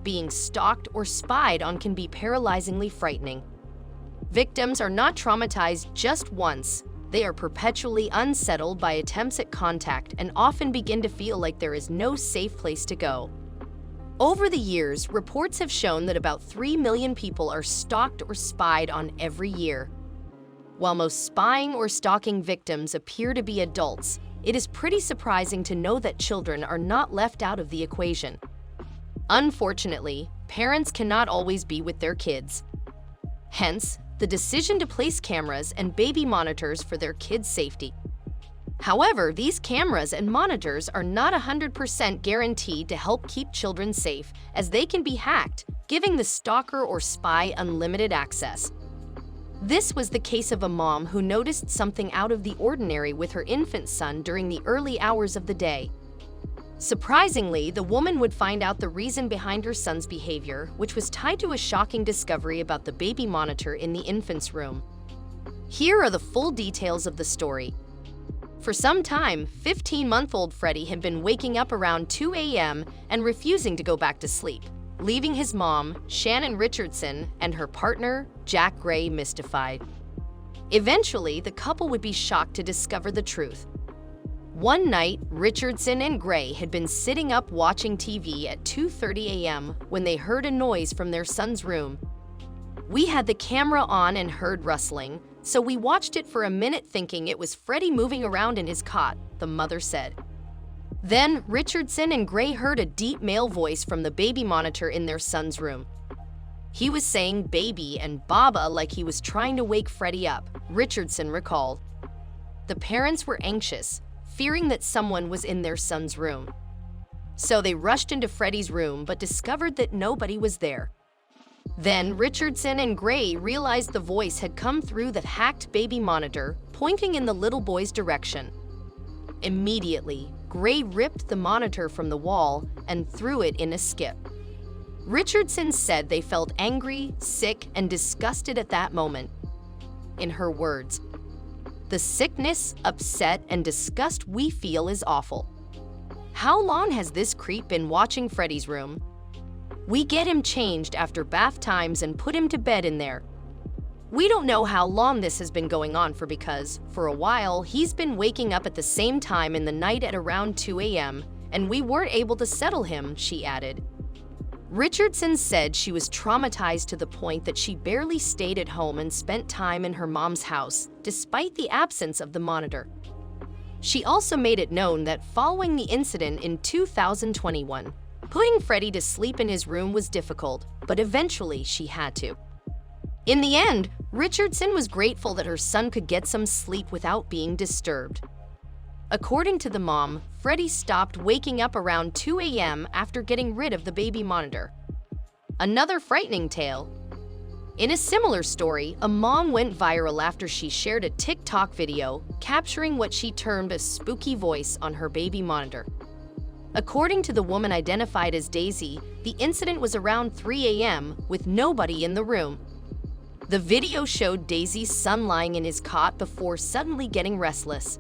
of being stalked or spied on can be paralyzingly frightening. Victims are not traumatized just once. They are perpetually unsettled by attempts at contact and often begin to feel like there is no safe place to go. Over the years, reports have shown that about 3 million people are stalked or spied on every year. While most spying or stalking victims appear to be adults, it is pretty surprising to know that children are not left out of the equation. Unfortunately, parents cannot always be with their kids. Hence, the decision to place cameras and baby monitors for their kids' safety. However, these cameras and monitors are not 100% guaranteed to help keep children safe, as they can be hacked, giving the stalker or spy unlimited access. This was the case of a mom who noticed something out of the ordinary with her infant son during the early hours of the day. Surprisingly, the woman would find out the reason behind her son's behavior, which was tied to a shocking discovery about the baby monitor in the infant's room. Here are the full details of the story. For some time, 15-month-old Freddie had been waking up around 2 a.m. and refusing to go back to sleep, leaving his mom, Shannon Richardson, and her partner, Jack Gray, mystified. Eventually, the couple would be shocked to discover the truth. One night, Richardson and Gray had been sitting up watching TV at 2:30 a.m. when they heard a noise from their son's room. "We had the camera on and heard rustling, so we watched it for a minute thinking it was Freddie moving around in his cot," the mother said. Then, Richardson and Gray heard a deep male voice from the baby monitor in their son's room. He was saying "baby" and "baba" like he was trying to wake Freddie up, Richardson recalled. The parents were anxious, fearing that someone was in their son's room. So they rushed into Freddie's room but discovered that nobody was there. Then Richardson and Gray realized the voice had come through the hacked baby monitor, pointing in the little boy's direction. Immediately, Gray ripped the monitor from the wall and threw it in a skip. Richardson said they felt angry, sick, and disgusted at that moment. In her words, "The sickness, upset, and disgust we feel is awful. How long has this creep been watching Freddie's room? We get him changed after bath times and put him to bed in there. We don't know how long this has been going on because, for a while, he's been waking up at the same time in the night at around 2 a.m., and we weren't able to settle him," she added. Richardson said she was traumatized to the point that she barely stayed at home and spent time in her mom's house, despite the absence of the monitor. She also made it known that following the incident in 2021, putting Freddie to sleep in his room was difficult, but eventually she had to. In the end, Richardson was grateful that her son could get some sleep without being disturbed. According to the mom, Freddie stopped waking up around 2 a.m. after getting rid of the baby monitor. Another frightening tale. In a similar story, a mom went viral after she shared a TikTok video capturing what she termed a spooky voice on her baby monitor. According to the woman identified as Daisy, the incident was around 3 a.m. with nobody in the room. The video showed Daisy's son lying in his cot before suddenly getting restless.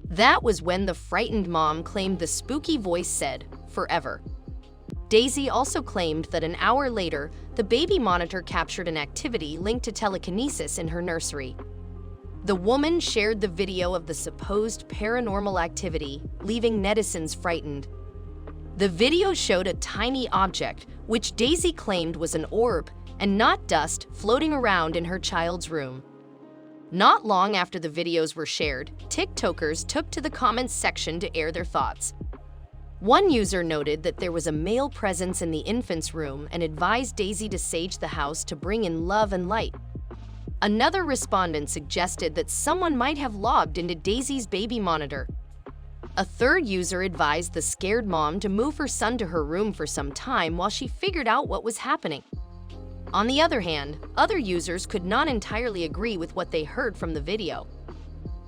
That was when the frightened mom claimed the spooky voice said, "Forever." Daisy also claimed that an hour later, the baby monitor captured an activity linked to telekinesis in her nursery. The woman shared the video of the supposed paranormal activity, leaving netizens frightened. The video showed a tiny object, which Daisy claimed was an orb and not dust, floating around in her child's room. Not long after the videos were shared, TikTokers took to the comments section to air their thoughts. One user noted that there was a male presence in the infant's room and advised Daisy to sage the house to bring in love and light. Another respondent suggested that someone might have logged into Daisy's baby monitor. A third user advised the scared mom to move her son to her room for some time while she figured out what was happening. On the other hand, other users could not entirely agree with what they heard from the video.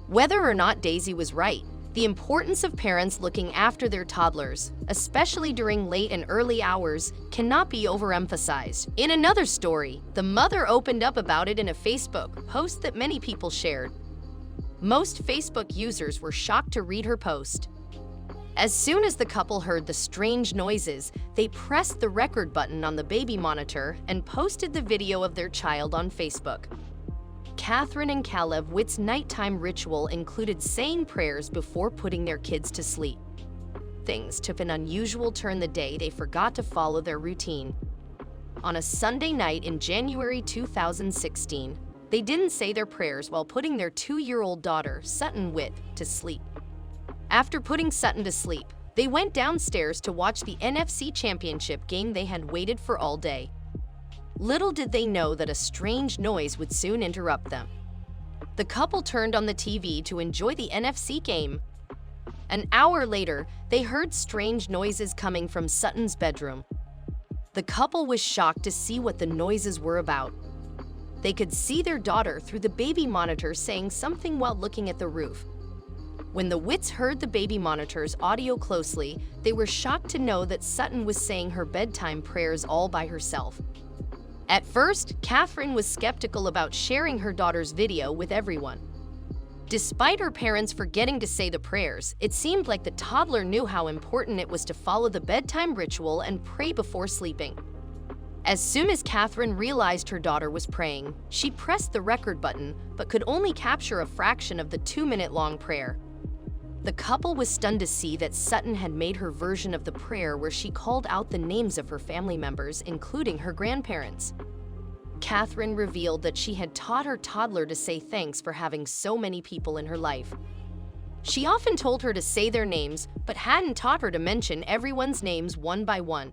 Whether or not Daisy was right, the importance of parents looking after their toddlers, especially during late and early hours, cannot be overemphasized. In another story, the mother opened up about it in a Facebook post that many people shared. Most Facebook users were shocked to read her post. As soon as the couple heard the strange noises, they pressed the record button on the baby monitor and posted the video of their child on Facebook. Catherine and Caleb Witt's nighttime ritual included saying prayers before putting their kids to sleep. Things took an unusual turn the day they forgot to follow their routine. On a Sunday night in January 2016, they didn't say their prayers while putting their 2-year-old daughter, Sutton Witt, to sleep. After putting Sutton to sleep, they went downstairs to watch the NFC Championship game they had waited for all day. Little did they know that a strange noise would soon interrupt them. The couple turned on the TV to enjoy the NFC game. An hour later, they heard strange noises coming from Sutton's bedroom. The couple was shocked to see what the noises were about. They could see their daughter through the baby monitor saying something while looking at the roof. When the Witts heard the baby monitor's audio closely, they were shocked to know that Sutton was saying her bedtime prayers all by herself. At first, Catherine was skeptical about sharing her daughter's video with everyone. Despite her parents forgetting to say the prayers, it seemed like the toddler knew how important it was to follow the bedtime ritual and pray before sleeping. As soon as Catherine realized her daughter was praying, she pressed the record button but could only capture a fraction of the 2-minute-long prayer. The couple was stunned to see that Sutton had made her version of the prayer where she called out the names of her family members, including her grandparents. Catherine revealed that she had taught her toddler to say thanks for having so many people in her life. She often told her to say their names, but hadn't taught her to mention everyone's names one by one.